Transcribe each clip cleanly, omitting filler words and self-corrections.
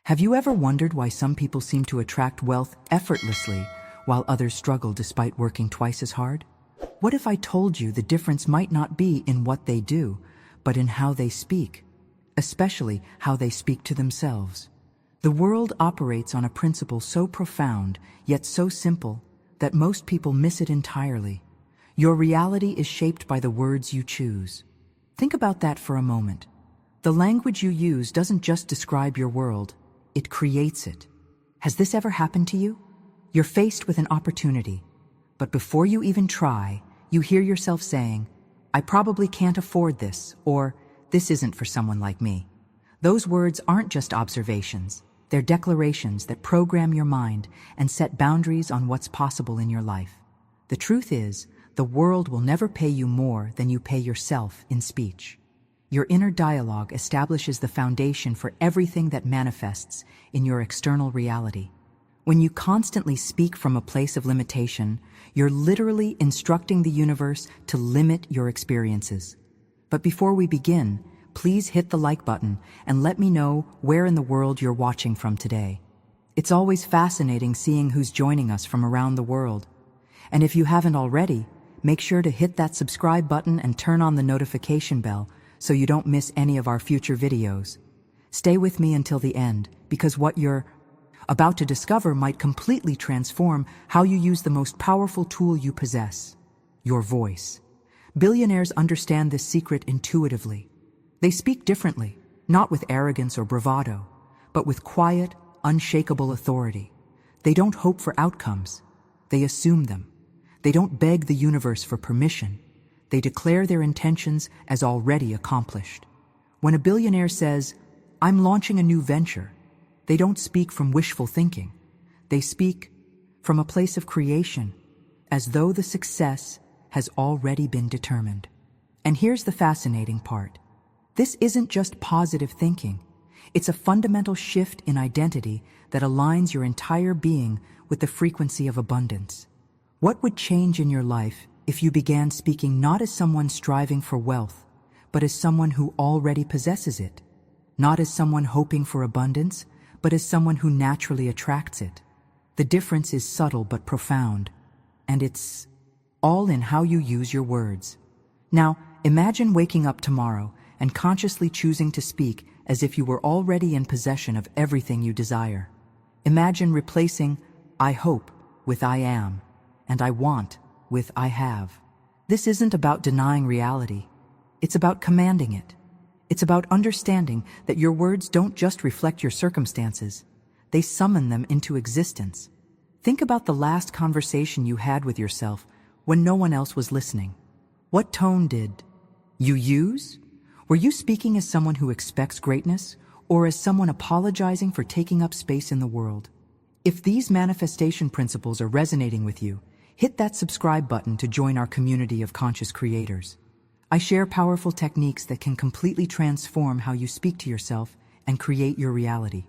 Have you ever wondered why some people seem to attract wealth effortlessly while others struggle despite working twice as hard? What if I told you the difference might not be in what they do, but in how they speak, especially how they speak to themselves? The world operates on a principle so profound, yet so simple, that most people miss it entirely. Your reality is shaped by the words you choose. Think about that for a moment. The language you use doesn't just describe your world, it creates it. Has this ever happened to you? You're faced with an opportunity, but before you even try, you hear yourself saying, "I probably can't afford this," or "This isn't for someone like me." Those words aren't just observations, they're declarations that program your mind and set boundaries on what's possible in your life. The truth is, the world will never pay you more than you pay yourself in speech. Your inner dialogue establishes the foundation for everything that manifests in your external reality. When you constantly speak from a place of limitation, you're literally instructing the universe to limit your experiences. But before we begin, please hit the like button and let me know where in the world you're watching from today. It's always fascinating seeing who's joining us from around the world. And if you haven't already, make sure to hit that subscribe button and turn on the notification bell so you don't miss any of our future videos. Stay with me until the end, because what you're about to discover might completely transform how you use the most powerful tool you possess, your voice. Billionaires understand this secret intuitively. They speak differently, not with arrogance or bravado, but with quiet, unshakable authority. They don't hope for outcomes. They assume them. They don't beg the universe for permission. They declare their intentions as already accomplished. When a billionaire says, "I'm launching a new venture," they don't speak from wishful thinking. They speak from a place of creation, as though the success has already been determined. And here's the fascinating part. This isn't just positive thinking. It's a fundamental shift in identity that aligns your entire being with the frequency of abundance. What would change in your life if you began speaking not as someone striving for wealth, but as someone who already possesses it? Not as someone hoping for abundance, but as someone who naturally attracts it. The difference is subtle but profound, and it's all in how you use your words. Now, imagine waking up tomorrow and consciously choosing to speak as if you were already in possession of everything you desire. Imagine replacing "I hope" with "I am," and "I want" with "I have." This isn't about denying reality. It's about commanding it. It's about understanding that your words don't just reflect your circumstances, they summon them into existence. Think about the last conversation you had with yourself when no one else was listening. What tone did you use? Were you speaking as someone who expects greatness, or as someone apologizing for taking up space in the world? If these manifestation principles are resonating with you, hit that subscribe button to join our community of conscious creators. I share powerful techniques that can completely transform how you speak to yourself and create your reality.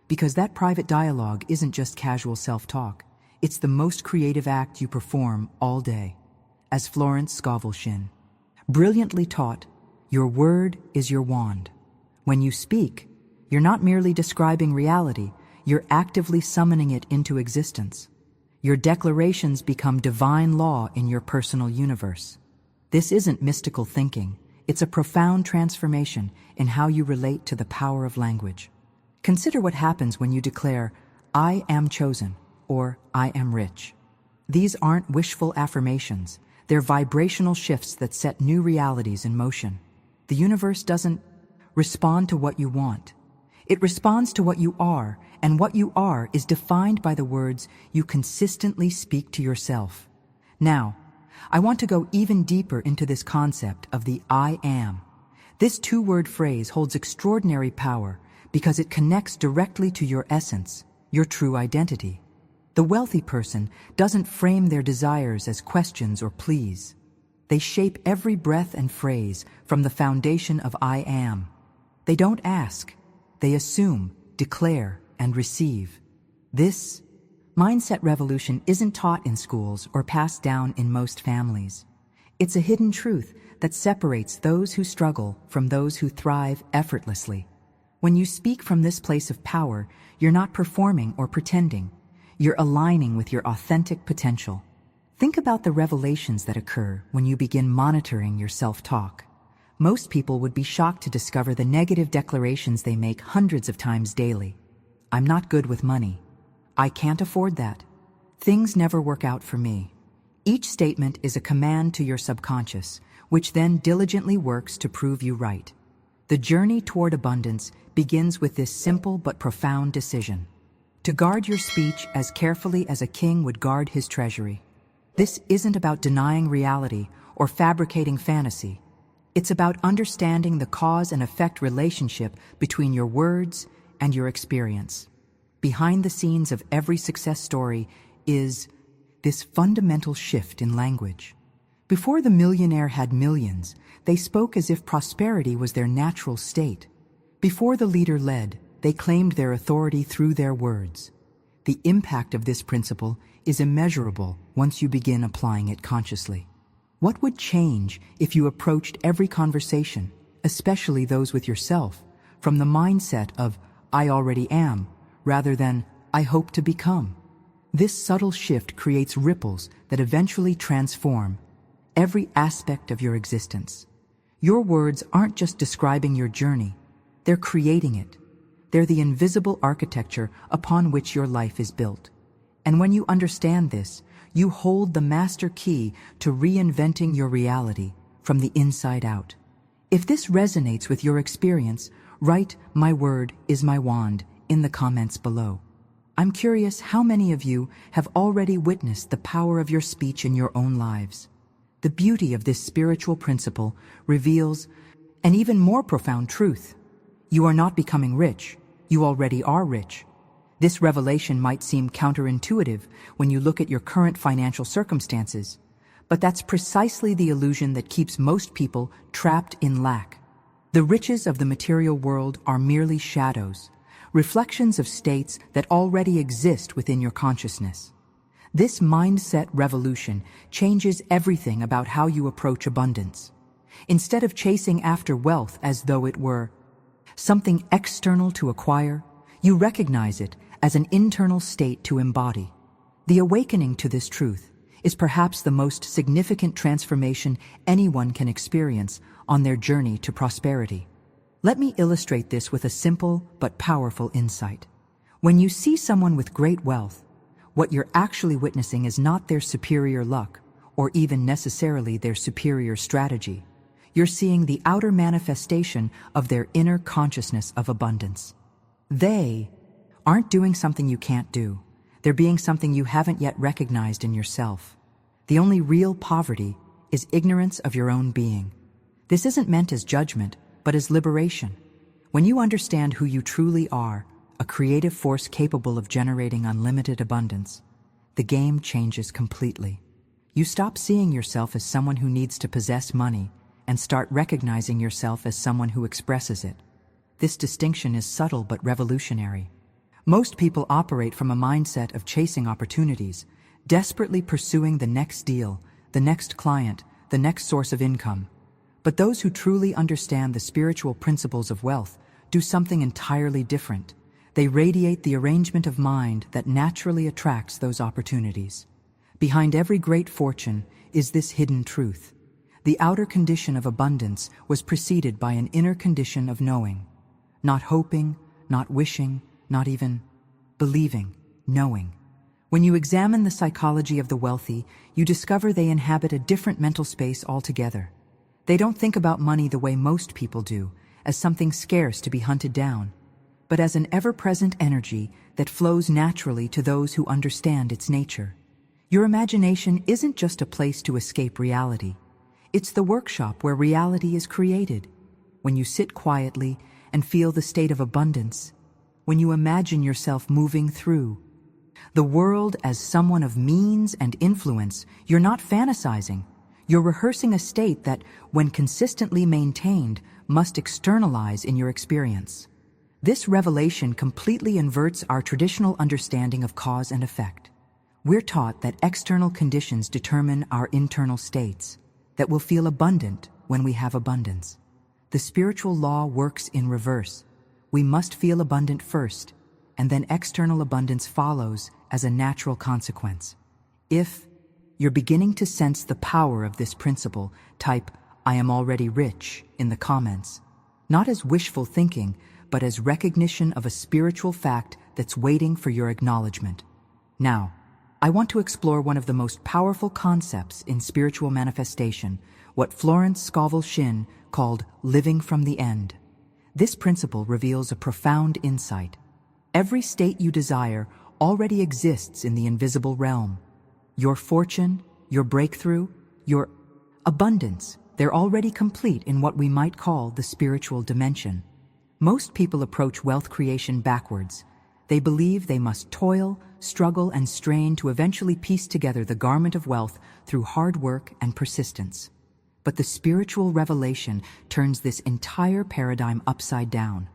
Because that private dialogue isn't just casual self-talk, it's the most creative act you perform all day. As Florence Scovel Shinn brilliantly taught, your word is your wand. When you speak, you're not merely describing reality, you're actively summoning it into existence. Your declarations become divine law in your personal universe. This isn't mystical thinking, it's a profound transformation in how you relate to the power of language. Consider what happens when you declare, "I am chosen," or "I am rich." These aren't wishful affirmations, they're vibrational shifts that set new realities in motion. The universe doesn't respond to what you want. It responds to what you are, and what you are is defined by the words you consistently speak to yourself. Now, I want to go even deeper into this concept of the "I am." This two-word phrase holds extraordinary power because it connects directly to your essence, your true identity. The wealthy person doesn't frame their desires as questions or pleas. They shape every breath and phrase from the foundation of "I am." They don't ask, they assume, declare, and receive. This mindset revolution isn't taught in schools or passed down in most families. It's a hidden truth that separates those who struggle from those who thrive effortlessly. When you speak from this place of power, you're not performing or pretending. You're aligning with your authentic potential. Think about the revelations that occur when you begin monitoring your self-talk. Most people would be shocked to discover the negative declarations they make hundreds of times daily. I'm not good with money. I can't afford that. Things never work out for me. Each statement is a command to your subconscious, which then diligently works to prove you right. The journey toward abundance begins with this simple but profound decision: to guard your speech as carefully as a king would guard his treasury. This isn't about denying reality or fabricating fantasy. It's about understanding the cause and effect relationship between your words and your experience. Behind the scenes of every success story is this fundamental shift in language. Before the millionaire had millions, they spoke as if prosperity was their natural state. Before the leader led, they claimed their authority through their words. The impact of this principle is immeasurable once you begin applying it consciously. What would change if you approached every conversation, especially those with yourself, from the mindset of "I already am," rather than "I hope to become"? This subtle shift creates ripples that eventually transform every aspect of your existence. Your words aren't just describing your journey, they're creating it. They're the invisible architecture upon which your life is built. And when you understand this, you hold the master key to reinventing your reality from the inside out. If this resonates with your experience, write "My word is my wand" in the comments below. I'm curious how many of you have already witnessed the power of your speech in your own lives. The beauty of this spiritual principle reveals an even more profound truth. You are not becoming rich. You already are rich. This revelation might seem counterintuitive when you look at your current financial circumstances, but that's precisely the illusion that keeps most people trapped in lack. The riches of the material world are merely shadows, reflections of states that already exist within your consciousness. This mindset revolution changes everything about how you approach abundance. Instead of chasing after wealth as though it were something external to acquire, you recognize it as an internal state to embody. The awakening to this truth is perhaps the most significant transformation anyone can experience on their journey to prosperity. Let me illustrate this with a simple but powerful insight. When you see someone with great wealth, what you're actually witnessing is not their superior luck, or even necessarily their superior strategy. You're seeing the outer manifestation of their inner consciousness of abundance. They aren't doing something you can't do. They're being something you haven't yet recognized in yourself. The only real poverty is ignorance of your own being. This isn't meant as judgment, but as liberation. When you understand who you truly are, a creative force capable of generating unlimited abundance, the game changes completely. You stop seeing yourself as someone who needs to possess money and start recognizing yourself as someone who expresses it. This distinction is subtle but revolutionary. Most people operate from a mindset of chasing opportunities, desperately pursuing the next deal, the next client, the next source of income. But those who truly understand the spiritual principles of wealth do something entirely different. They radiate the arrangement of mind that naturally attracts those opportunities. Behind every great fortune is this hidden truth. The outer condition of abundance was preceded by an inner condition of knowing. Not hoping, not wishing, not even believing, knowing. When you examine the psychology of the wealthy, you discover they inhabit a different mental space altogether. They don't think about money the way most people do, as something scarce to be hunted down, but as an ever-present energy that flows naturally to those who understand its nature. Your imagination isn't just a place to escape reality. It's the workshop where reality is created. When you sit quietly and feel the state of abundance, when you imagine yourself moving through the world as someone of means and influence, you're not fantasizing. You're rehearsing a state that, when consistently maintained, must externalize in your experience. This revelation completely inverts our traditional understanding of cause and effect. We're taught that external conditions determine our internal states, that we'll feel abundant when we have abundance. The spiritual law works in reverse. We must feel abundant first, and then external abundance follows as a natural consequence. If you're beginning to sense the power of this principle, type "I am already rich" in the comments, not as wishful thinking, but as recognition of a spiritual fact that's waiting for your acknowledgement. Now, I want to explore one of the most powerful concepts in spiritual manifestation, what Florence Scovel Shinn called living from the end. This principle reveals a profound insight. Every state you desire already exists in the invisible realm. Your fortune, your breakthrough, your abundance, they're already complete in what we might call the spiritual dimension. Most people approach wealth creation backwards. They believe they must toil, struggle, and strain to eventually piece together the garment of wealth through hard work and persistence. But the spiritual revelation turns this entire paradigm upside down.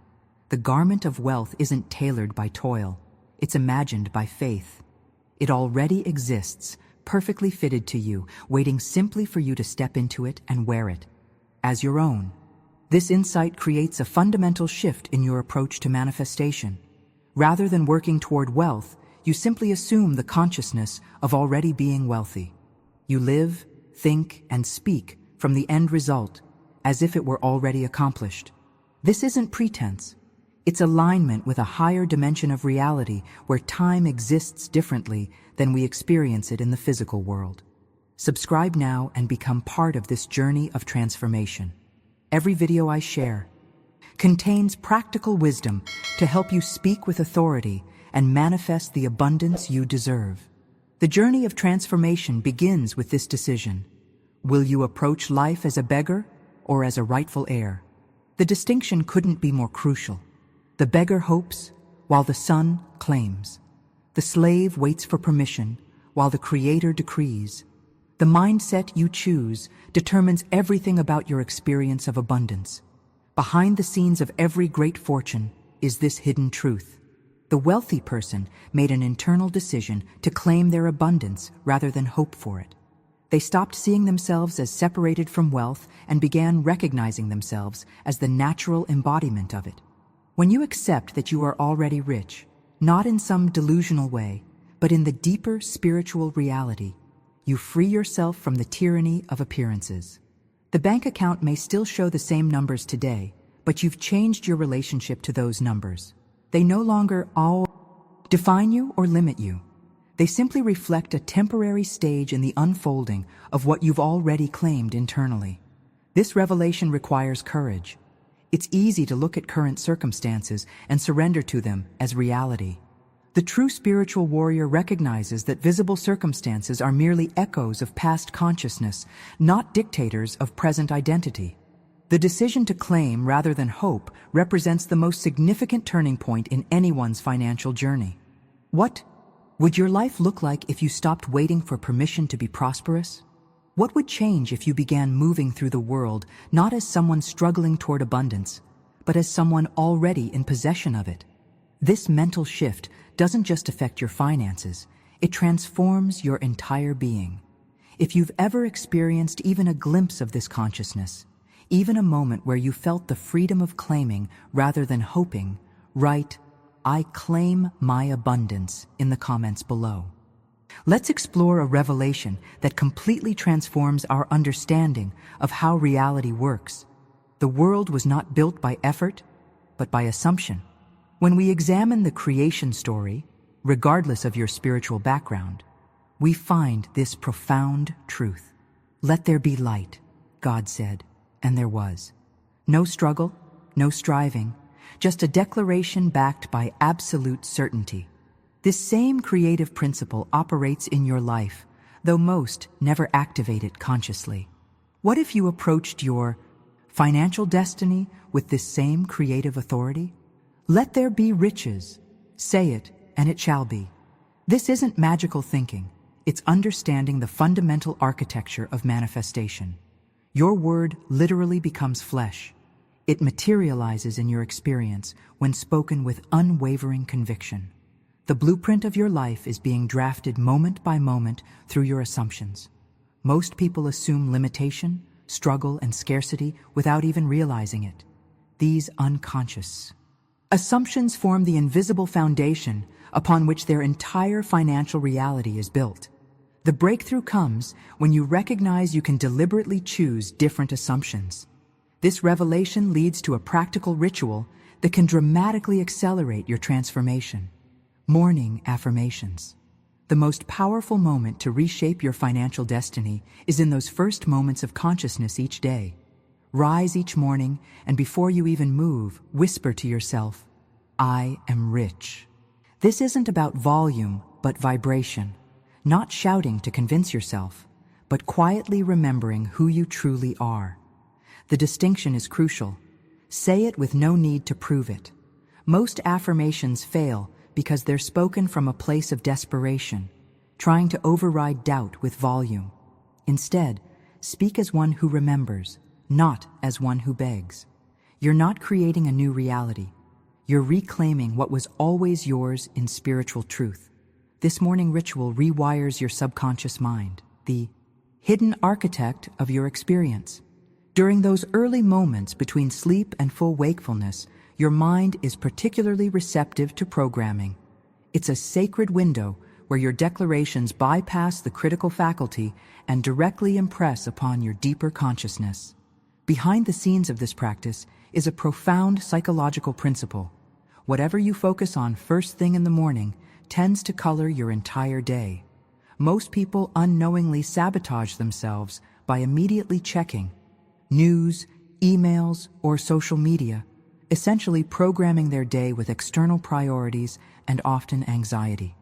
The garment of wealth isn't tailored by toil. It's imagined by faith. It already exists, perfectly fitted to you, waiting simply for you to step into it and wear it as your own. This insight creates a fundamental shift in your approach to manifestation. Rather than working toward wealth, you simply assume the consciousness of already being wealthy. You live, think, and speak from the end result as if it were already accomplished. This isn't pretense. It's alignment with a higher dimension of reality where time exists differently than we experience it in the physical world. Subscribe now and become part of this journey of transformation. Every video I share contains practical wisdom to help you speak with authority and manifest the abundance you deserve. The journey of transformation begins with this decision. Will you approach life as a beggar or as a rightful heir? The distinction couldn't be more crucial. The beggar hopes while the son claims. The slave waits for permission while the creator decrees. The mindset you choose determines everything about your experience of abundance. Behind the scenes of every great fortune is this hidden truth. The wealthy person made an internal decision to claim their abundance rather than hope for it. They stopped seeing themselves as separated from wealth and began recognizing themselves as the natural embodiment of it. When you accept that you are already rich, not in some delusional way, but in the deeper spiritual reality, you free yourself from the tyranny of appearances. The bank account may still show the same numbers today, but you've changed your relationship to those numbers. They no longer define you or limit you. They simply reflect a temporary stage in the unfolding of what you've already claimed internally. This revelation requires courage. It's easy to look at current circumstances and surrender to them as reality. The true spiritual warrior recognizes that visible circumstances are merely echoes of past consciousness, not dictators of present identity. The decision to claim rather than hope represents the most significant turning point in anyone's financial journey. What would your life look like if you stopped waiting for permission to be prosperous? What would change if you began moving through the world not as someone struggling toward abundance, but as someone already in possession of it? This mental shift doesn't just affect your finances, it transforms your entire being. If you've ever experienced even a glimpse of this consciousness, even a moment where you felt the freedom of claiming rather than hoping, write, "I claim my abundance" in the comments below. Let's explore a revelation that completely transforms our understanding of how reality works. The world was not built by effort, but by assumption. When we examine the creation story, regardless of your spiritual background, we find this profound truth. Let there be light, God said, and there was. No struggle, no striving, just a declaration backed by absolute certainty. This same creative principle operates in your life, though most never activate it consciously. What if you approached your financial destiny with this same creative authority? Let there be riches. Say it, and it shall be. This isn't magical thinking. It's understanding the fundamental architecture of manifestation. Your word literally becomes flesh. It materializes in your experience when spoken with unwavering conviction. The blueprint of your life is being drafted moment by moment through your assumptions. Most people assume limitation, struggle, and scarcity without even realizing it. These unconscious Assumptions form the invisible foundation upon which their entire financial reality is built. The breakthrough comes when you recognize you can deliberately choose different assumptions. This revelation leads to a practical ritual that can dramatically accelerate your transformation. Morning affirmations. The most powerful moment to reshape your financial destiny is in those first moments of consciousness each day. Rise each morning, and before you even move, whisper to yourself, "I am rich." This isn't about volume, but vibration. Not shouting to convince yourself, but quietly remembering who you truly are. The distinction is crucial. Say it with no need to prove it. Most affirmations fail because they're spoken from a place of desperation, trying to override doubt with volume. Instead, speak as one who remembers, not as one who begs. You're not creating a new reality. You're reclaiming what was always yours in spiritual truth. This morning ritual rewires your subconscious mind, the hidden architect of your experience. During those early moments between sleep and full wakefulness, your mind is particularly receptive to programming. It's a sacred window where your declarations bypass the critical faculty and directly impress upon your deeper consciousness. Behind the scenes of this practice is a profound psychological principle. Whatever you focus on first thing in the morning tends to color your entire day. Most people unknowingly sabotage themselves by immediately checking news, emails, or social media, essentially programming their day with external priorities and often anxiety.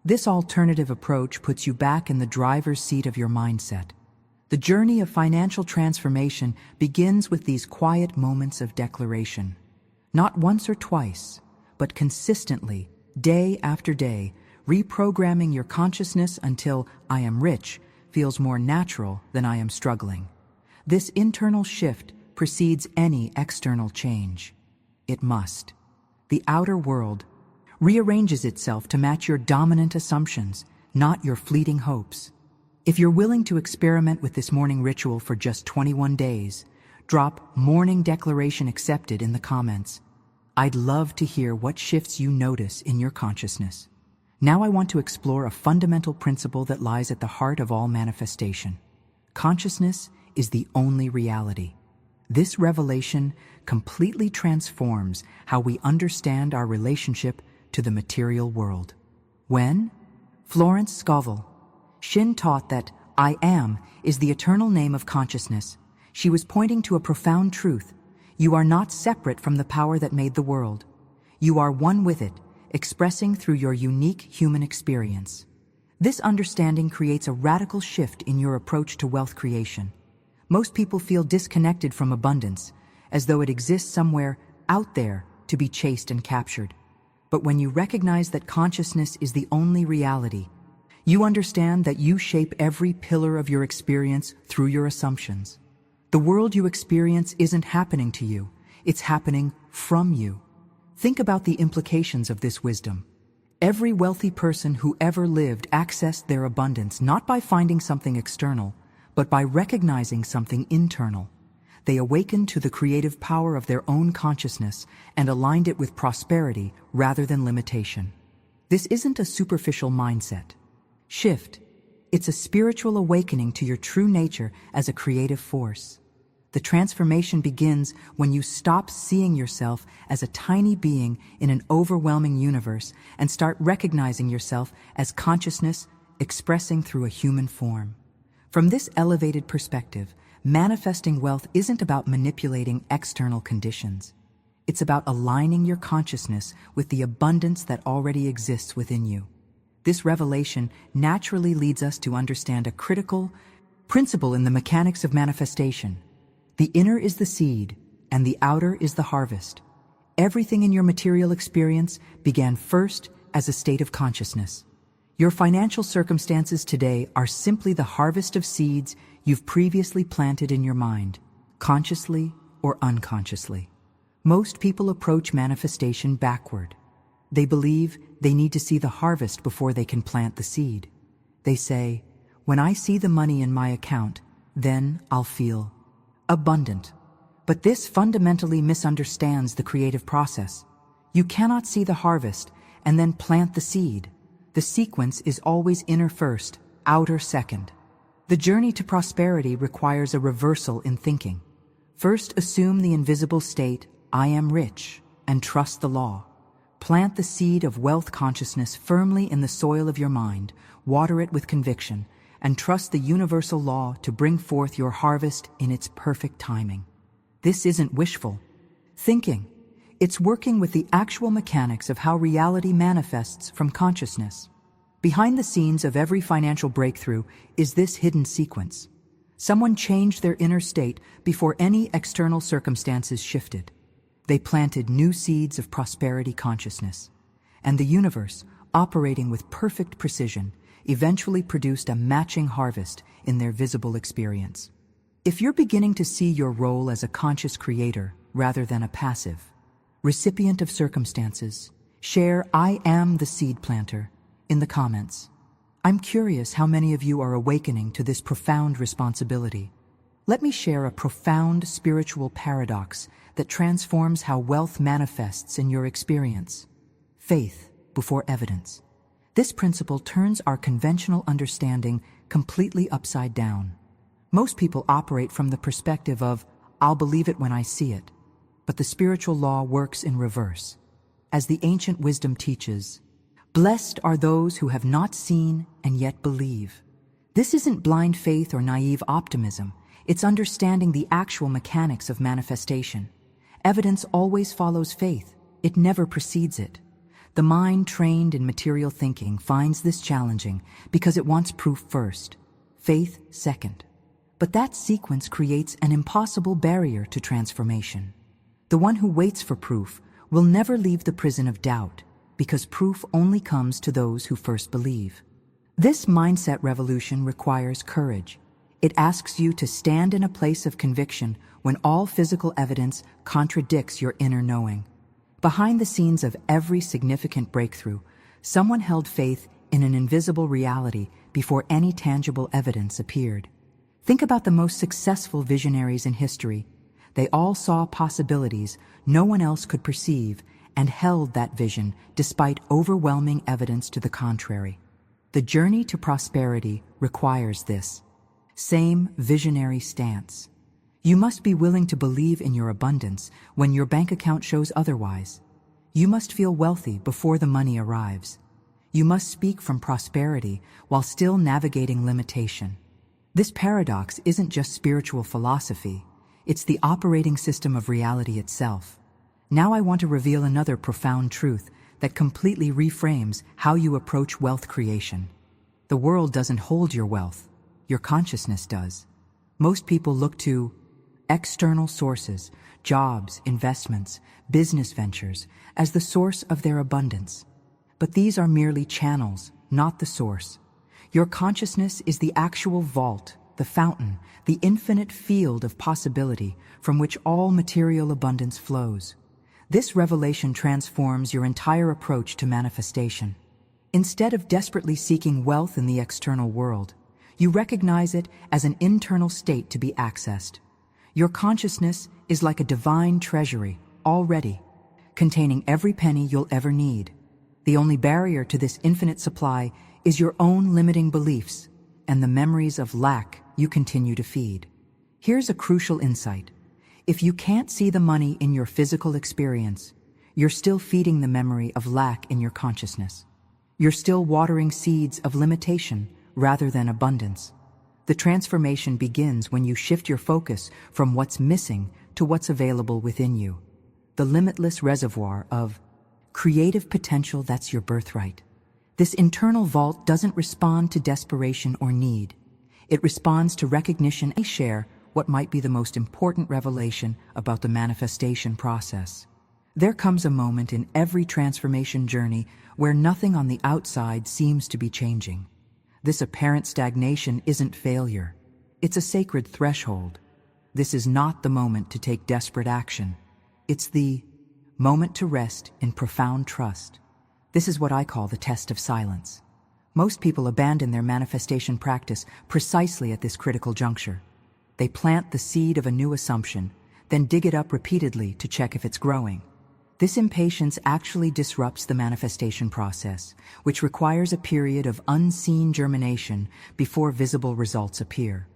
This alternative approach puts you back in the driver's seat of your mindset. The journey of financial transformation begins with these quiet moments of declaration. Not once or twice, but consistently, day after day, reprogramming your consciousness until "I am rich" feels more natural than "I am struggling." This internal shift precedes any external change. It must. The outer world rearranges itself to match your dominant assumptions, not your fleeting hopes. If you're willing to experiment with this morning ritual for just 21 days, drop "Morning Declaration Accepted" in the comments. I'd love to hear what shifts you notice in your consciousness. Now I want to explore a fundamental principle that lies at the heart of all manifestation. Consciousness is the only reality. This revelation completely transforms how we understand our relationship to the material world. When Florence Scovel Shinn taught that "I am" is the eternal name of consciousness, she was pointing to a profound truth. You are not separate from the power that made the world. You are one with it, expressing through your unique human experience. This understanding creates a radical shift in your approach to wealth creation. Most people feel disconnected from abundance, as though it exists somewhere out there to be chased and captured. But when you recognize that consciousness is the only reality, you understand that you shape every pillar of your experience through your assumptions. The world you experience isn't happening to you, it's happening from you. Think about the implications of this wisdom. Every wealthy person who ever lived accessed their abundance not by finding something external, but by recognizing something internal. They awakened to the creative power of their own consciousness and aligned it with prosperity rather than limitation. This isn't a superficial mindset shift. It's a spiritual awakening to your true nature as a creative force. The transformation begins when you stop seeing yourself as a tiny being in an overwhelming universe and start recognizing yourself as consciousness expressing through a human form. From this elevated perspective, manifesting wealth isn't about manipulating external conditions. It's about aligning your consciousness with the abundance that already exists within you. This revelation naturally leads us to understand a critical principle in the mechanics of manifestation. The inner is the seed, and the outer is the harvest. Everything in your material experience began first as a state of consciousness. Your financial circumstances today are simply the harvest of seeds you've previously planted in your mind, consciously or unconsciously. Most people approach manifestation backward. They believe they need to see the harvest before they can plant the seed. They say, "When I see the money in my account, then I'll feel abundant." But this fundamentally misunderstands the creative process. You cannot see the harvest and then plant the seed. The sequence is always inner first, outer second. The journey to prosperity requires a reversal in thinking. First, assume the invisible state, I am rich, and trust the law. Plant the seed of wealth consciousness firmly in the soil of your mind, water it with conviction, and trust the universal law to bring forth your harvest in its perfect timing. This isn't wishful thinking. It's working with the actual mechanics of how reality manifests from consciousness. Behind the scenes of every financial breakthrough is this hidden sequence. Someone changed their inner state before any external circumstances shifted. They planted new seeds of prosperity consciousness. And the universe, operating with perfect precision, eventually produced a matching harvest in their visible experience. If you're beginning to see your role as a conscious creator rather than a passive recipient of circumstances, share I am the seed planter in the comments. I'm curious how many of you are awakening to this profound responsibility. Let me share a profound spiritual paradox that transforms how wealth manifests in your experience. Faith before evidence. This principle turns our conventional understanding completely upside down. Most people operate from the perspective of, I'll believe it when I see it. But the spiritual law works in reverse. As the ancient wisdom teaches, blessed are those who have not seen and yet believe. This isn't blind faith or naive optimism. It's understanding the actual mechanics of manifestation. Evidence always follows faith. It never precedes it. The mind trained in material thinking finds this challenging because it wants proof first, faith second. But that sequence creates an impossible barrier to transformation. The one who waits for proof will never leave the prison of doubt, because proof only comes to those who first believe. This mindset revolution requires courage. It asks you to stand in a place of conviction when all physical evidence contradicts your inner knowing. Behind the scenes of every significant breakthrough, someone held faith in an invisible reality before any tangible evidence appeared. Think about the most successful visionaries in history. They all saw possibilities no one else could perceive and held that vision despite overwhelming evidence to the contrary. The journey to prosperity requires this same visionary stance. You must be willing to believe in your abundance when your bank account shows otherwise. You must feel wealthy before the money arrives. You must speak from prosperity while still navigating limitation. This paradox isn't just spiritual philosophy. It's the operating system of reality itself. Now I want to reveal another profound truth that completely reframes how you approach wealth creation. The world doesn't hold your wealth. Your consciousness does. Most people look to external sources, jobs, investments, business ventures, as the source of their abundance. But these are merely channels, not the source. Your consciousness is the actual vault, the fountain, the infinite field of possibility from which all material abundance flows. This revelation transforms your entire approach to manifestation. Instead of desperately seeking wealth in the external world, you recognize it as an internal state to be accessed. Your consciousness is like a divine treasury, already, containing every penny you'll ever need. The only barrier to this infinite supply is your own limiting beliefs and the memories of lack you continue to feed. Here's a crucial insight. If you can't see the money in your physical experience, you're still feeding the memory of lack in your consciousness. You're still watering seeds of limitation rather than abundance. The transformation begins when you shift your focus from what's missing to what's available within you. The limitless reservoir of creative potential that's your birthright. This internal vault doesn't respond to desperation or need. It responds to recognition. I share what might be the most important revelation about the manifestation process. There comes a moment in every transformation journey where nothing on the outside seems to be changing. This apparent stagnation isn't failure. It's a sacred threshold. This is not the moment to take desperate action. It's the moment to rest in profound trust. This is what I call the test of silence. Most people abandon their manifestation practice precisely at this critical juncture. They plant the seed of a new assumption, then dig it up repeatedly to check if it's growing. This impatience actually disrupts the manifestation process, which requires a period of unseen germination before visible results appear.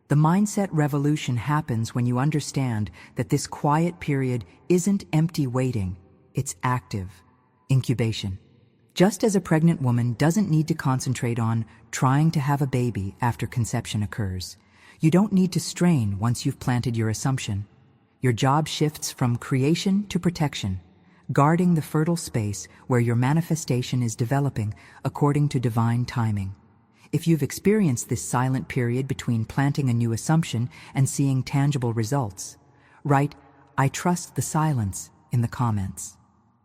The mindset revolution happens when you understand that this quiet period isn't empty waiting, it's active incubation. Just as a pregnant woman doesn't need to concentrate on trying to have a baby after conception occurs, you don't need to strain once you've planted your assumption. Your job shifts from creation to protection, guarding the fertile space where your manifestation is developing according to divine timing. If you've experienced this silent period between planting a new assumption and seeing tangible results, write, "I trust the silence," in the comments.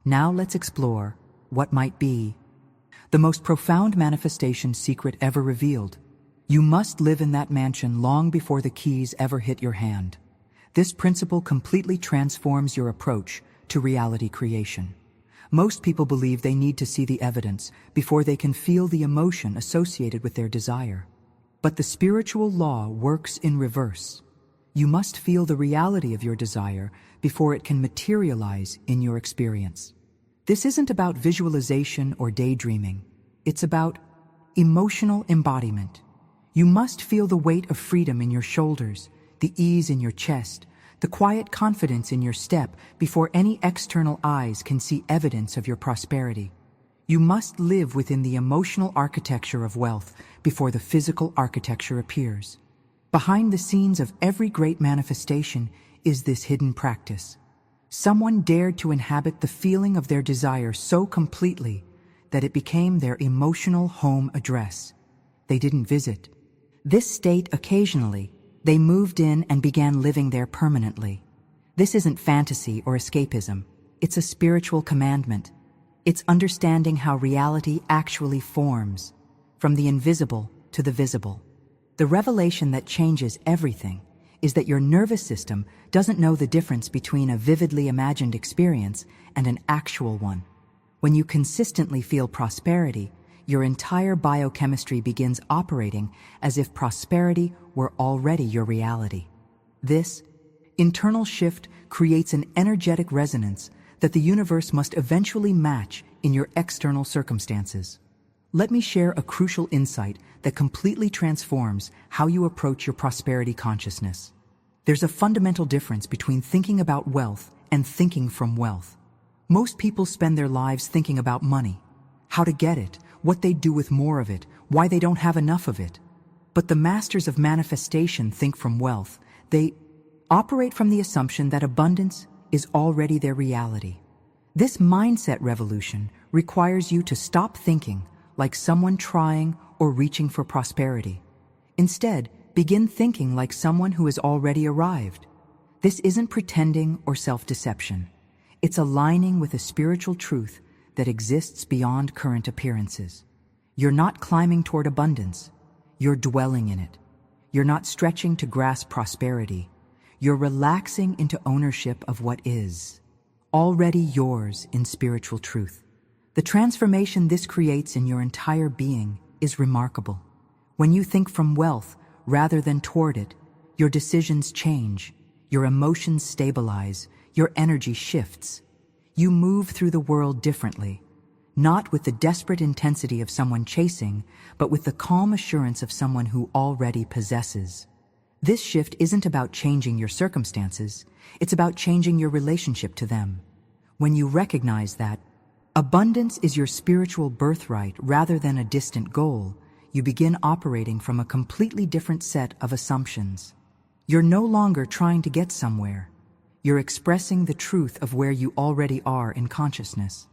Now let's explore what might be the most profound manifestation secret ever revealed. You must live in that mansion long before the keys ever hit your hand. This principle completely transforms your approach to reality creation. Most people believe they need to see the evidence before they can feel the emotion associated with their desire. But the spiritual law works in reverse. You must feel the reality of your desire before it can materialize in your experience. This isn't about visualization or daydreaming. It's about emotional embodiment. You must feel the weight of freedom in your shoulders, the ease in your chest, the quiet confidence in your step before any external eyes can see evidence of your prosperity. You must live within the emotional architecture of wealth before the physical architecture appears. Behind the scenes of every great manifestation is this hidden practice. Someone dared to inhabit the feeling of their desire so completely that it became their emotional home address. They didn't visit this state occasionally. They moved in and began living there permanently. This isn't fantasy or escapism. It's a spiritual commandment. It's understanding how reality actually forms, from the invisible to the visible. The revelation that changes everything is that your nervous system doesn't know the difference between a vividly imagined experience and an actual one. When you consistently feel prosperity, your entire biochemistry begins operating as if prosperity were already your reality. This internal shift creates an energetic resonance that the universe must eventually match in your external circumstances. Let me share a crucial insight that completely transforms how you approach your prosperity consciousness. There's a fundamental difference between thinking about wealth and thinking from wealth. Most people spend their lives thinking about money, how to get it, what they do with more of it, why they don't have enough of it. But the masters of manifestation think from wealth. They operate from the assumption that abundance is already their reality. This mindset revolution requires you to stop thinking like someone trying or reaching for prosperity. Instead, begin thinking like someone who has already arrived. This isn't pretending or self-deception. It's aligning with a spiritual truth that exists beyond current appearances. You're not climbing toward abundance. You're dwelling in it. You're not stretching to grasp prosperity. You're relaxing into ownership of what is already yours in spiritual truth. The transformation this creates in your entire being is remarkable. When you think from wealth rather than toward it, your decisions change, your emotions stabilize, your energy shifts. You move through the world differently, not with the desperate intensity of someone chasing, but with the calm assurance of someone who already possesses. This shift isn't about changing your circumstances, it's about changing your relationship to them. When you recognize that abundance is your spiritual birthright rather than a distant goal, you begin operating from a completely different set of assumptions. You're no longer trying to get somewhere. You're expressing the truth of where you already are in consciousness.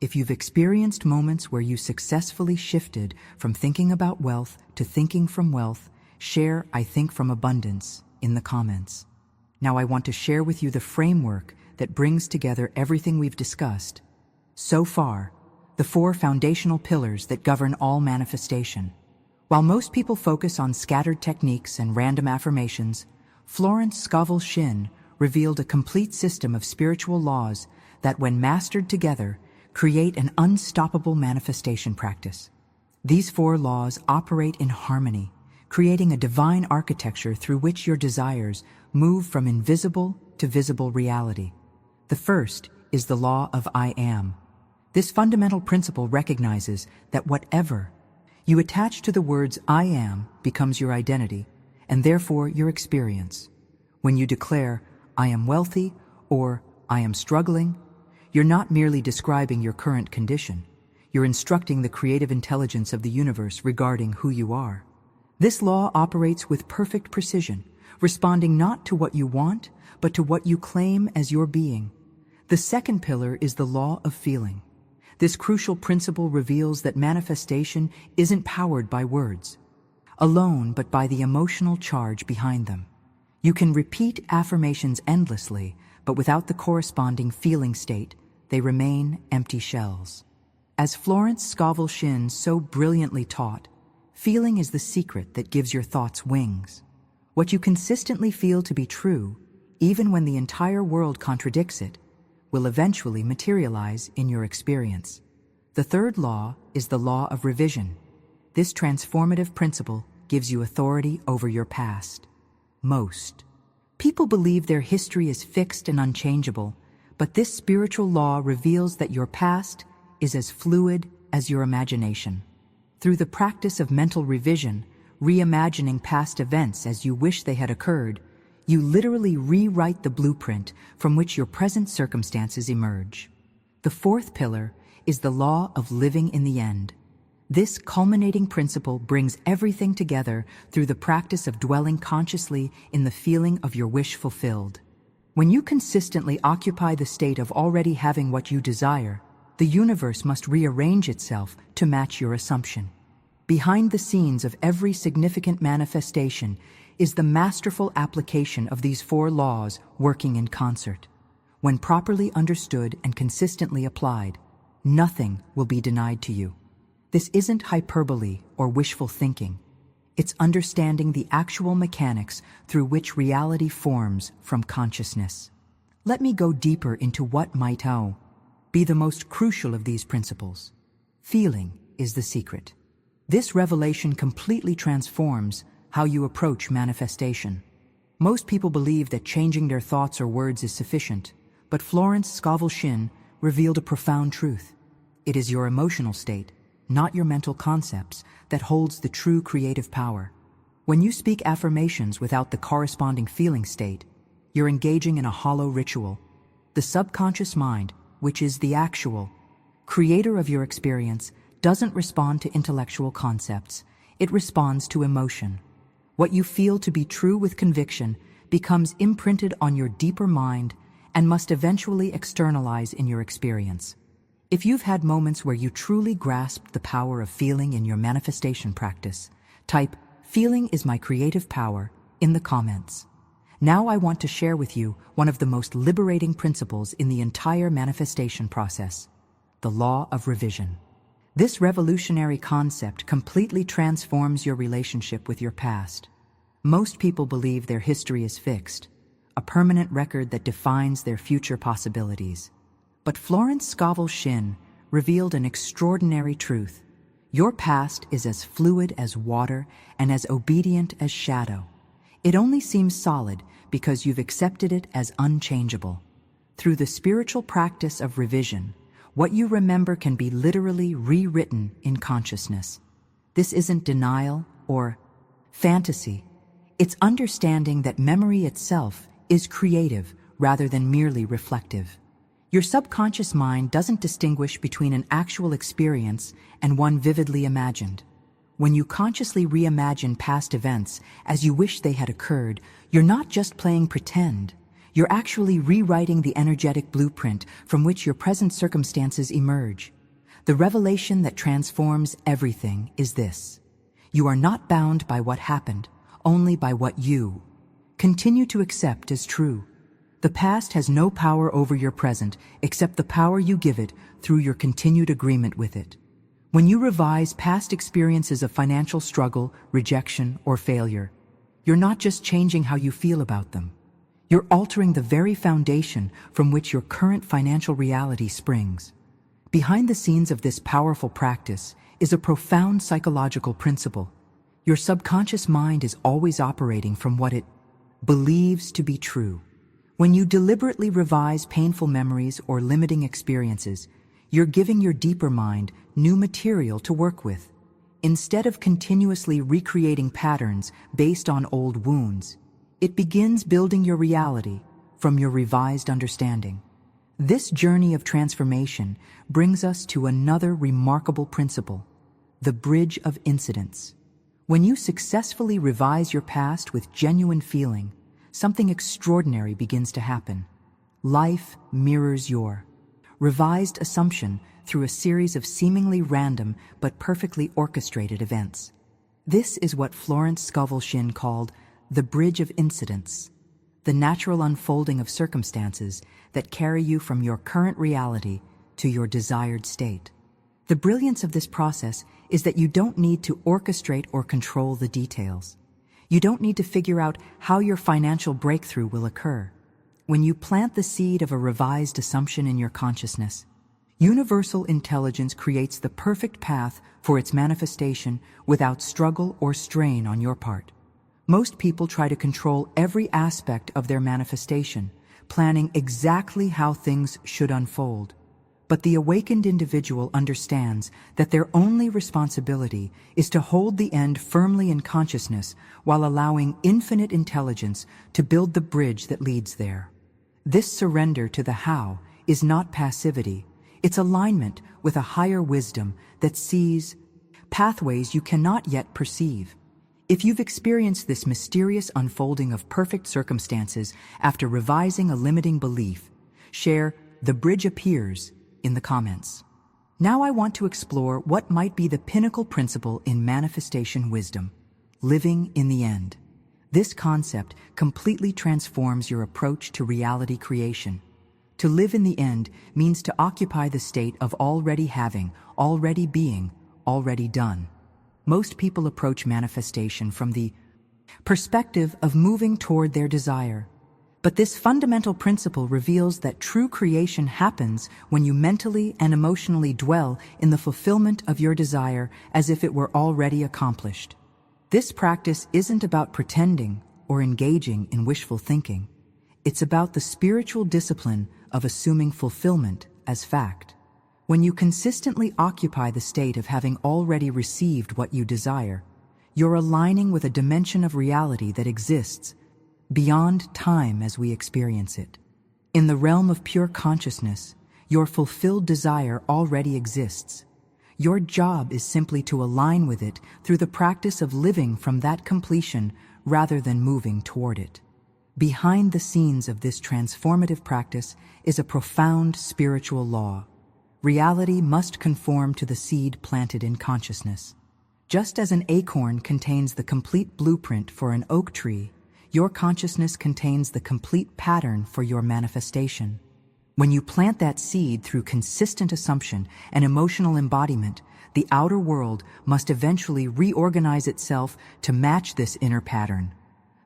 If you've experienced moments where you successfully shifted from thinking about wealth to thinking from wealth, share "I think from abundance" in the comments. Now I want to share with you the framework that brings together everything we've discussed so far, the 4 foundational pillars that govern all manifestation. While most people focus on scattered techniques and random affirmations, Florence Scovel Shinn revealed a complete system of spiritual laws that, when mastered together, create an unstoppable manifestation practice. These 4 laws operate in harmony, creating a divine architecture through which your desires move from invisible to visible reality. The first is the law of I am. This fundamental principle recognizes that whatever you attach to the words I am becomes your identity, and therefore your experience. When you declare, I am wealthy, or I am struggling, you're not merely describing your current condition. You're instructing the creative intelligence of the universe regarding who you are. This law operates with perfect precision, responding not to what you want, but to what you claim as your being. The second pillar is the law of feeling. This crucial principle reveals that manifestation isn't powered by words alone, but by the emotional charge behind them. You can repeat affirmations endlessly, but without the corresponding feeling state, they remain empty shells. As Florence Scovel Shinn so brilliantly taught, feeling is the secret that gives your thoughts wings. What you consistently feel to be true, even when the entire world contradicts it, will eventually materialize in your experience. The third law is the law of revision. This transformative principle gives you authority over your past. Most people believe their history is fixed and unchangeable, but this spiritual law reveals that your past is as fluid as your imagination. Through the practice of mental revision, reimagining past events as you wish they had occurred, you literally rewrite the blueprint from which your present circumstances emerge. The fourth pillar is the law of living in the end. This culminating principle brings everything together through the practice of dwelling consciously in the feeling of your wish fulfilled. When you consistently occupy the state of already having what you desire, the universe must rearrange itself to match your assumption. Behind the scenes of every significant manifestation is the masterful application of these four laws working in concert. When properly understood and consistently applied, nothing will be denied to you. This isn't hyperbole or wishful thinking. It's understanding the actual mechanics through which reality forms from consciousness. Let me go deeper into what might be the most crucial of these principles. Feeling is the secret. This revelation completely transforms how you approach manifestation. Most people believe that changing their thoughts or words is sufficient, but Florence Scovel Shinn revealed a profound truth. It is your emotional state, not your mental concepts, that holds the true creative power. When you speak affirmations without the corresponding feeling state, you're engaging in a hollow ritual. The subconscious mind, which is the actual creator of your experience, doesn't respond to intellectual concepts. It responds to emotion. What you feel to be true with conviction becomes imprinted on your deeper mind and must eventually externalize in your experience. If you've had moments where you truly grasped the power of feeling in your manifestation practice, type "Feeling is my creative power" in the comments. Now I want to share with you one of the most liberating principles in the entire manifestation process, the law of revision. This revolutionary concept completely transforms your relationship with your past. Most people believe their history is fixed, a permanent record that defines their future possibilities. But Florence Scovel Shinn revealed an extraordinary truth. Your past is as fluid as water and as obedient as shadow. It only seems solid because you've accepted it as unchangeable. Through the spiritual practice of revision, what you remember can be literally rewritten in consciousness. This isn't denial or fantasy. It's understanding that memory itself is creative rather than merely reflective. Your subconscious mind doesn't distinguish between an actual experience and one vividly imagined. When you consciously reimagine past events as you wish they had occurred, you're not just playing pretend. You're actually rewriting the energetic blueprint from which your present circumstances emerge. The revelation that transforms everything is this: you are not bound by what happened, only by what you continue to accept as true. The past has no power over your present except the power you give it through your continued agreement with it. When you revise past experiences of financial struggle, rejection, or failure, you're not just changing how you feel about them. You're altering the very foundation from which your current financial reality springs. Behind the scenes of this powerful practice is a profound psychological principle. Your subconscious mind is always operating from what it believes to be true. When you deliberately revise painful memories or limiting experiences, you're giving your deeper mind new material to work with. Instead of continuously recreating patterns based on old wounds, it begins building your reality from your revised understanding. This journey of transformation brings us to another remarkable principle, the bridge of incidence. When you successfully revise your past with genuine feeling, something extraordinary begins to happen. Life mirrors your revised assumption through a series of seemingly random but perfectly orchestrated events. This is what Florence Scovel Shinn called the bridge of incidence, the natural unfolding of circumstances that carry you from your current reality to your desired state. The brilliance of this process is that you don't need to orchestrate or control the details. You don't need to figure out how your financial breakthrough will occur. When you plant the seed of a revised assumption in your consciousness, universal intelligence creates the perfect path for its manifestation without struggle or strain on your part. Most people try to control every aspect of their manifestation, planning exactly how things should unfold. But the awakened individual understands that their only responsibility is to hold the end firmly in consciousness while allowing infinite intelligence to build the bridge that leads there. This surrender to the how is not passivity, it's alignment with a higher wisdom that sees pathways you cannot yet perceive. If you've experienced this mysterious unfolding of perfect circumstances after revising a limiting belief, share "the bridge appears" in the comments. Now I want to explore what might be the pinnacle principle in manifestation wisdom, living in the end. This concept completely transforms your approach to reality creation. To live in the end means to occupy the state of already having, already being, already done. Most people approach manifestation from the perspective of moving toward their desire. But this fundamental principle reveals that true creation happens when you mentally and emotionally dwell in the fulfillment of your desire as if it were already accomplished. This practice isn't about pretending or engaging in wishful thinking. It's about the spiritual discipline of assuming fulfillment as fact. When you consistently occupy the state of having already received what you desire, you're aligning with a dimension of reality that exists beyond time as we experience it. In the realm of pure consciousness, your fulfilled desire already exists. Your job is simply to align with it through the practice of living from that completion rather than moving toward it. Behind the scenes of this transformative practice is a profound spiritual law. Reality must conform to the seed planted in consciousness. Just as an acorn contains the complete blueprint for an oak tree, your consciousness contains the complete pattern for your manifestation. When you plant that seed through consistent assumption and emotional embodiment, the outer world must eventually reorganize itself to match this inner pattern.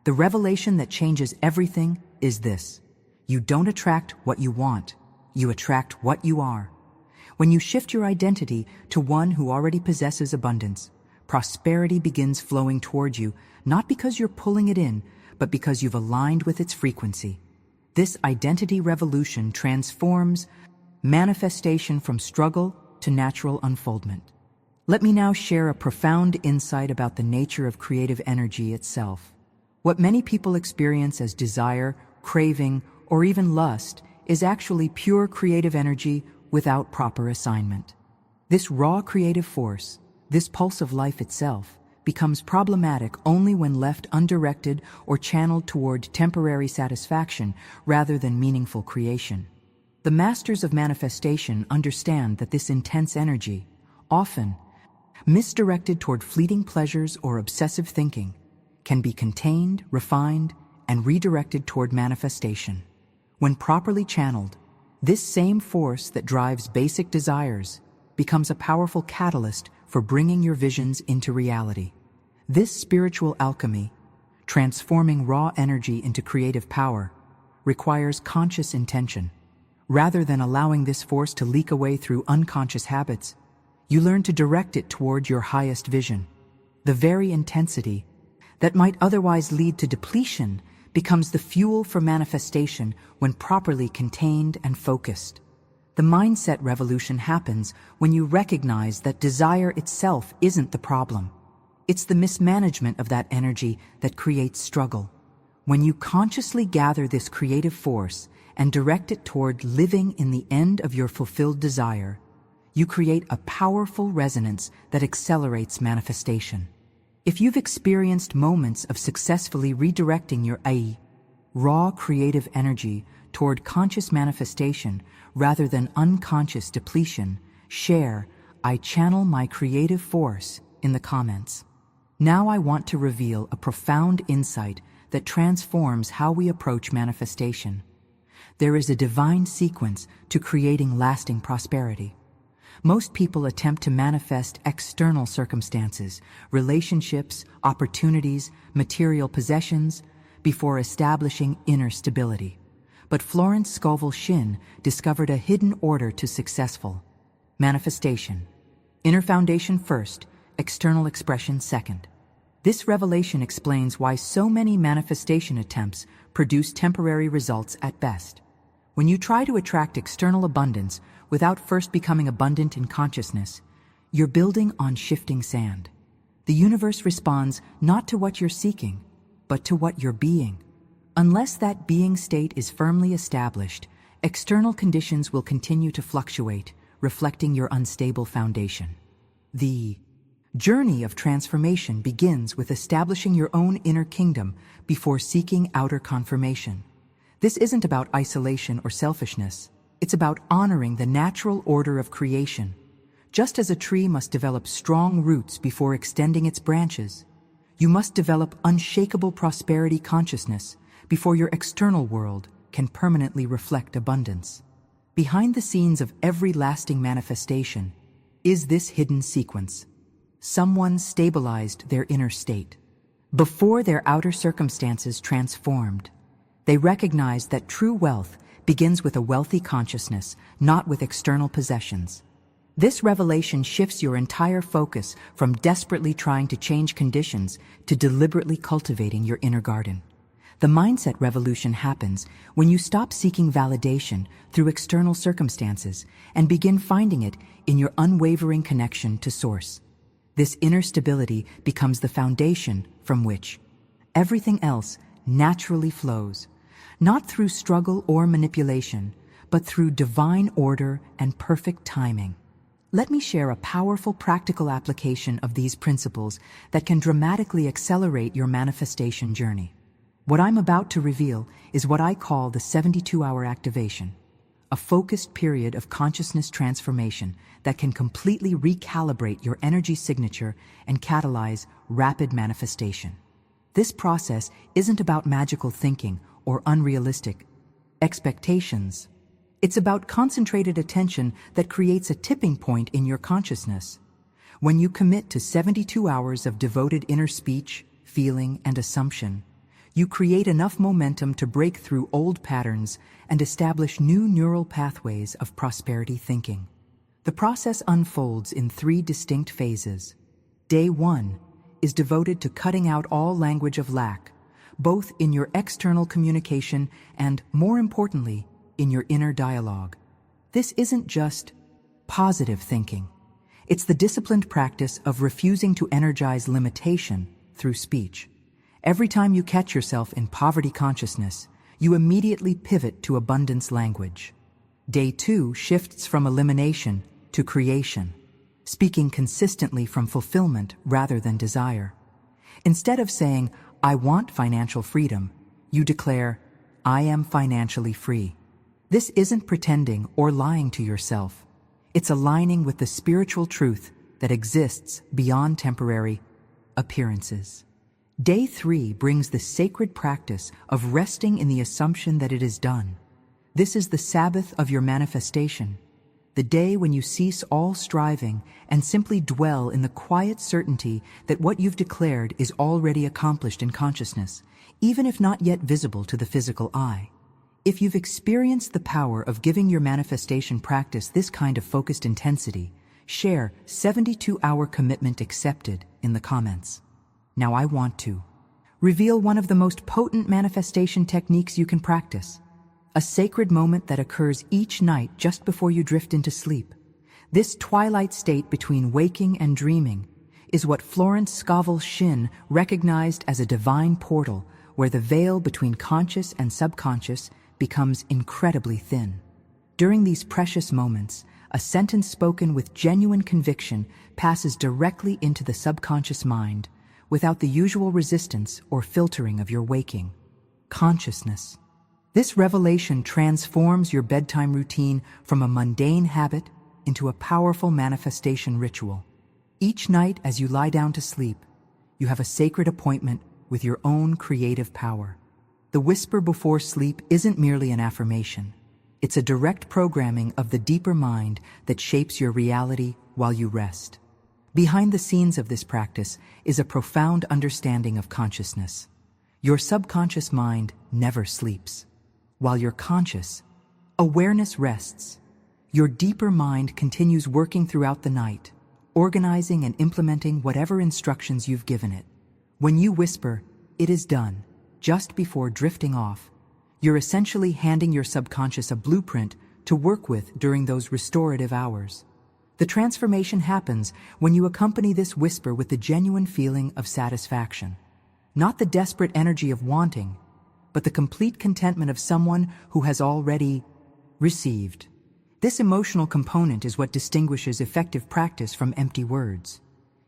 The revelation that changes everything is this: you don't attract what you want, you attract what you are. When you shift your identity to one who already possesses abundance, prosperity begins flowing toward you, not because you're pulling it in, but because you've aligned with its frequency. This identity revolution transforms manifestation from struggle to natural unfoldment. Let me now share a profound insight about the nature of creative energy itself. What many people experience as desire, craving, or even lust is actually pure creative energy without proper assignment. This raw creative force, this pulse of life itself, becomes problematic only when left undirected or channeled toward temporary satisfaction rather than meaningful creation. The masters of manifestation understand that this intense energy, often misdirected toward fleeting pleasures or obsessive thinking, can be contained, refined, and redirected toward manifestation. When properly channeled, this same force that drives basic desires becomes a powerful catalyst for bringing your visions into reality. This spiritual alchemy, transforming raw energy into creative power, requires conscious intention. Rather than allowing this force to leak away through unconscious habits, you learn to direct it toward your highest vision. The very intensity that might otherwise lead to depletion becomes the fuel for manifestation when properly contained and focused. The mindset revolution happens when you recognize that desire itself isn't the problem. It's the mismanagement of that energy that creates struggle. When you consciously gather this creative force and direct it toward living in the end of your fulfilled desire, you create a powerful resonance that accelerates manifestation. If you've experienced moments of successfully redirecting your raw creative energy toward conscious manifestation rather than unconscious depletion, share "I channel my creative force" in the comments. Now I want to reveal a profound insight that transforms how we approach manifestation. There is a divine sequence to creating lasting prosperity. Most people attempt to manifest external circumstances, relationships, opportunities, material possessions, before establishing inner stability. But Florence Scovel Shinn discovered a hidden order to successful manifestation. Inner foundation first, external expression second. This revelation explains why so many manifestation attempts produce temporary results at best. When you try to attract external abundance without first becoming abundant in consciousness, you're building on shifting sand. The universe responds not to what you're seeking, but to what you're being. Unless that being state is firmly established, external conditions will continue to fluctuate, reflecting your unstable foundation. The journey of transformation begins with establishing your own inner kingdom before seeking outer confirmation. This isn't about isolation or selfishness. It's about honoring the natural order of creation. Just as a tree must develop strong roots before extending its branches, you must develop unshakable prosperity consciousness before your external world can permanently reflect abundance. Behind the scenes of every lasting manifestation is this hidden sequence. Someone stabilized their inner state. Before their outer circumstances transformed, they recognized that true wealth begins with a wealthy consciousness, not with external possessions. This revelation shifts your entire focus from desperately trying to change conditions to deliberately cultivating your inner garden. The mindset revolution happens when you stop seeking validation through external circumstances and begin finding it in your unwavering connection to Source. This inner stability becomes the foundation from which everything else naturally flows, not through struggle or manipulation, but through divine order and perfect timing. Let me share a powerful practical application of these principles that can dramatically accelerate your manifestation journey. What I'm about to reveal is what I call the 72-hour activation, a focused period of consciousness transformation that can completely recalibrate your energy signature and catalyze rapid manifestation. This process isn't about magical thinking or unrealistic expectations. It's about concentrated attention that creates a tipping point in your consciousness. When you commit to 72 hours of devoted inner speech, feeling, and assumption, you create enough momentum to break through old patterns and establish new neural pathways of prosperity thinking. The process unfolds in 3 distinct phases. Day 1 is devoted to cutting out all language of lack, both in your external communication and, more importantly, in your inner dialogue. This isn't just positive thinking. It's the disciplined practice of refusing to energize limitation through speech. Every time you catch yourself in poverty consciousness, you immediately pivot to abundance language. Day 2 shifts from elimination to creation, speaking consistently from fulfillment rather than desire. Instead of saying, "I want financial freedom," you declare, "I am financially free." This isn't pretending or lying to yourself. It's aligning with the spiritual truth that exists beyond temporary appearances. Day 3 brings the sacred practice of resting in the assumption that it is done. This is the Sabbath of your manifestation, the day when you cease all striving and simply dwell in the quiet certainty that what you've declared is already accomplished in consciousness, even if not yet visible to the physical eye. If you've experienced the power of giving your manifestation practice this kind of focused intensity, share 72-hour commitment accepted in the comments. Now I want to reveal one of the most potent manifestation techniques you can practice. A sacred moment that occurs each night just before you drift into sleep. This twilight state between waking and dreaming is what Florence Scovel Shinn recognized as a divine portal where the veil between conscious and subconscious becomes incredibly thin. During these precious moments, a sentence spoken with genuine conviction passes directly into the subconscious mind without the usual resistance or filtering of your waking consciousness. This revelation transforms your bedtime routine from a mundane habit into a powerful manifestation ritual. Each night as you lie down to sleep, you have a sacred appointment with your own creative power. The whisper before sleep isn't merely an affirmation. It's a direct programming of the deeper mind that shapes your reality while you rest. Behind the scenes of this practice is a profound understanding of consciousness. Your subconscious mind never sleeps. While you're conscious, awareness rests. Your deeper mind continues working throughout the night, organizing and implementing whatever instructions you've given it. When you whisper, "It is done," just before drifting off, you're essentially handing your subconscious a blueprint to work with during those restorative hours. The transformation happens when you accompany this whisper with the genuine feeling of satisfaction. Not the desperate energy of wanting, but the complete contentment of someone who has already received. This emotional component is what distinguishes effective practice from empty words.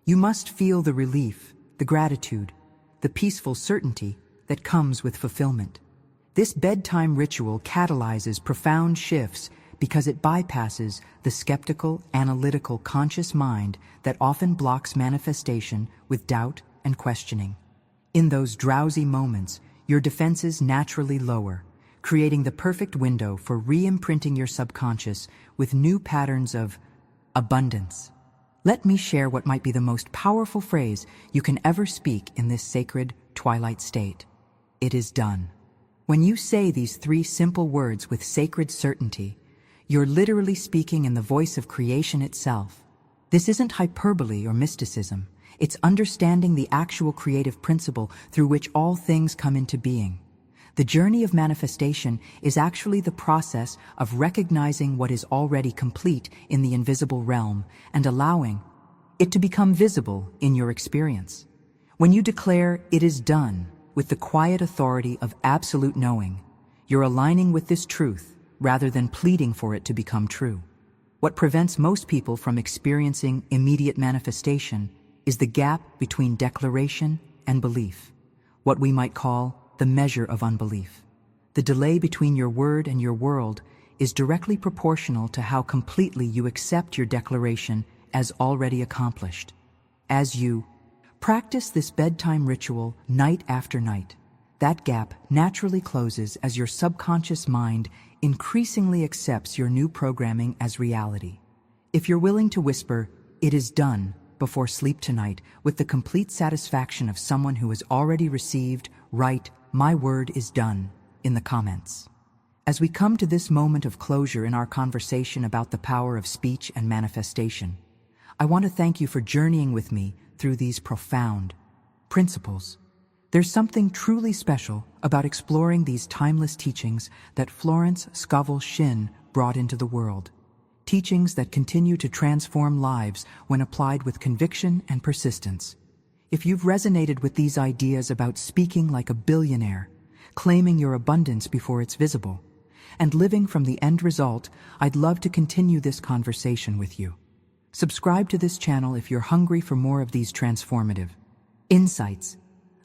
You must feel the relief, the gratitude, the peaceful certainty that comes with fulfillment. This bedtime ritual catalyzes profound shifts because it bypasses the skeptical, analytical, conscious mind that often blocks manifestation with doubt and questioning. In those drowsy moments, your defenses naturally lower, creating the perfect window for re-imprinting your subconscious with new patterns of abundance. Let me share what might be the most powerful phrase you can ever speak in this sacred twilight state. It is done. When you say these 3 simple words with sacred certainty, you're literally speaking in the voice of creation itself. This isn't hyperbole or mysticism. It's understanding the actual creative principle through which all things come into being. The journey of manifestation is actually the process of recognizing what is already complete in the invisible realm and allowing it to become visible in your experience. When you declare "it is done" with the quiet authority of absolute knowing, you're aligning with this truth rather than pleading for it to become true. What prevents most people from experiencing immediate manifestation is the gap between declaration and belief, what we might call the measure of unbelief. The delay between your word and your world is directly proportional to how completely you accept your declaration as already accomplished. As you practice this bedtime ritual night after night, that gap naturally closes as your subconscious mind increasingly accepts your new programming as reality. If you're willing to whisper, "It is done," before sleep tonight with the complete satisfaction of someone who has already received, write, "My word is done," in the comments. As we come to this moment of closure in our conversation about the power of speech and manifestation, I want to thank you for journeying with me through these profound principles. There's something truly special about exploring these timeless teachings that Florence Scovel Shinn brought into the world. Teachings that continue to transform lives when applied with conviction and persistence. If you've resonated with these ideas about speaking like a billionaire, claiming your abundance before it's visible, and living from the end result, I'd love to continue this conversation with you. Subscribe to this channel if you're hungry for more of these transformative insights.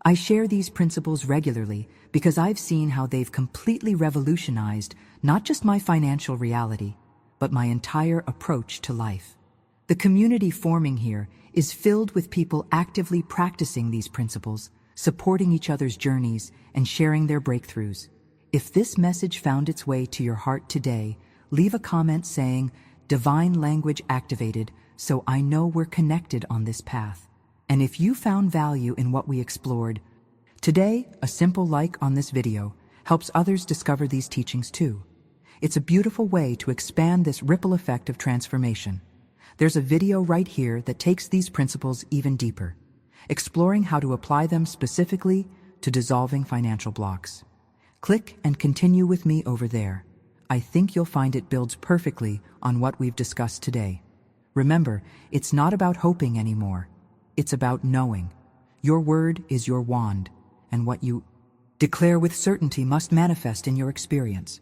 I share these principles regularly because I've seen how they've completely revolutionized not just my financial reality, but my entire approach to life. The community forming here is filled with people actively practicing these principles, supporting each other's journeys, and sharing their breakthroughs. If this message found its way to your heart today, leave a comment saying, "Divine language activated," so I know we're connected on this path. And if you found value in what we explored today, a simple like on this video helps others discover these teachings too. It's a beautiful way to expand this ripple effect of transformation. There's a video right here that takes these principles even deeper, exploring how to apply them specifically to dissolving financial blocks. Click and continue with me over there. I think you'll find it builds perfectly on what we've discussed today. Remember, it's not about hoping anymore. It's about knowing. Your word is your wand, and what you declare with certainty must manifest in your experience.